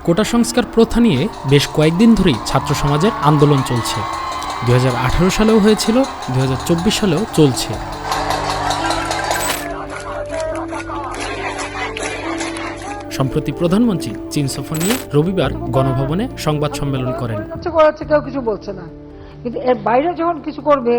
কোটা সংস্কার প্রথা নিয়ে বেশ কয়েকদিন ধরেই ছাত্র সমাজের আন্দোলন চলছে। 2018 সালেও হয়েছিল, 2024 সালেও চলছে। সম্প্রতি প্রধানমন্ত্রী চীন সফর নিয়ে রবিবার গণভবনে সংবাদ সম্মেলন করেন। কেউ কিছু বলছে না, কিন্তু এর বাইরে যখন কিছু করবে,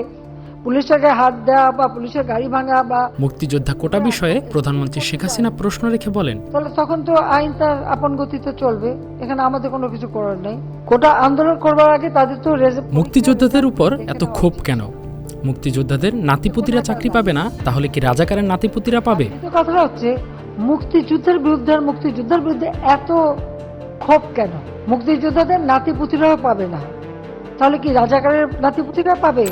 পুলিশের গায়ে হাত দেওয়া বা পুলিশের গাড়ি ভাঙা বা মুক্তিযোদ্ধা কোটা বিষয়ে প্রধানমন্ত্রী শেখ হাসিনা প্রশ্ন রেখে বলেন, তাহলে তখন তো আইন তার আপন গতিতে চলবে, এখানে আমাদের কোনো কিছু করার নেই। কোটা আন্দোলন করবার আগে তাদের তো মুক্তিযোদ্ধাদের উপর এত ক্ষোভ কেন? মুক্তিযোদ্ধাদের নাতিপুতিরা চাকরি পাবে না, তাহলে কি রাজাকারের নাতিপুতিরা পাবে? কথাটা হচ্ছে মুক্তিযুদ্ধের বিরুদ্ধে আর মুক্তিযুদ্ধের বিরুদ্ধে এত ক্ষোভ কেন? মুক্তিযোদ্ধাদের নাতিপুতিরাও পাবে না, তাহলে কি রাজাকারের নাতিপুতিরা পাবে?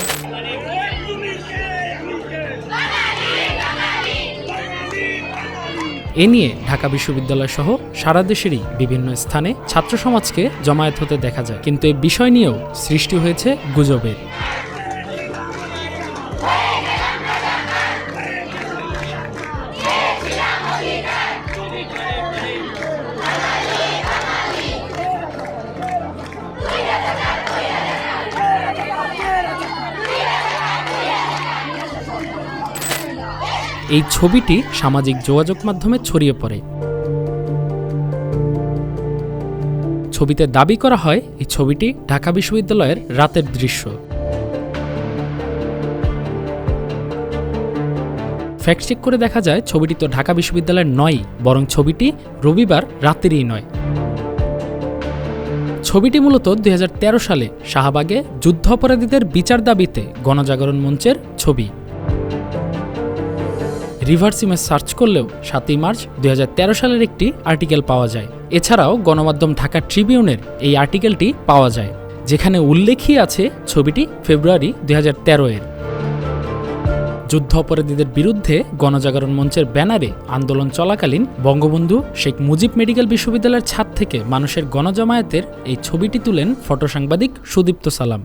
এ নিয়ে ঢাকা বিশ্ববিদ্যালয় সহ সারা দেশেরই বিভিন্ন স্থানে ছাত্র সমাজকে জমায়েত হতে দেখা যায়, কিন্তু এই বিষয় নিয়েও সৃষ্টি হয়েছে গুজবের। এই ছবিটি সামাজিক যোগাযোগ মাধ্যমে ছড়িয়ে পড়ে। ছবিতে দাবি করা হয় এই ছবিটি ঢাকা বিশ্ববিদ্যালয়ের রাতের দৃশ্য। ফ্যাক্ট চেক করে দেখা যায় ছবিটি তো ঢাকা বিশ্ববিদ্যালয়ের নয়, বরং ছবিটি রবিবার রাতেরই নয়। ছবিটি মূলত 2013 সালে শাহবাগে যুদ্ধাপরাধীদের বিচার দাবিতে গণজাগরণ মঞ্চের ছবি। রিভার্স ইমেজ সার্চ করলেও 7 মার্চ 2013 সালের একটি আর্টিকেল পাওয়া যায়। এছাড়াও গণমাধ্যম ঢাকা ট্রিবিউনের এই আর্টিকেলটি পাওয়া যায়, যেখানে উল্লেখই আছে ছবিটি ফেব্রুয়ারি 2013 এর। যুদ্ধ অপরাধীদের বিরুদ্ধে গণজাগরণ মঞ্চের ব্যানারে আন্দোলন চলাকালীন বঙ্গবন্ধু শেখ মুজিব মেডিকেল বিশ্ববিদ্যালয়ের ছাদ থেকে মানুষের গণজমায়েতের এই ছবিটি তুলেন ফটো সাংবাদিক সুদীপ্ত সালাম।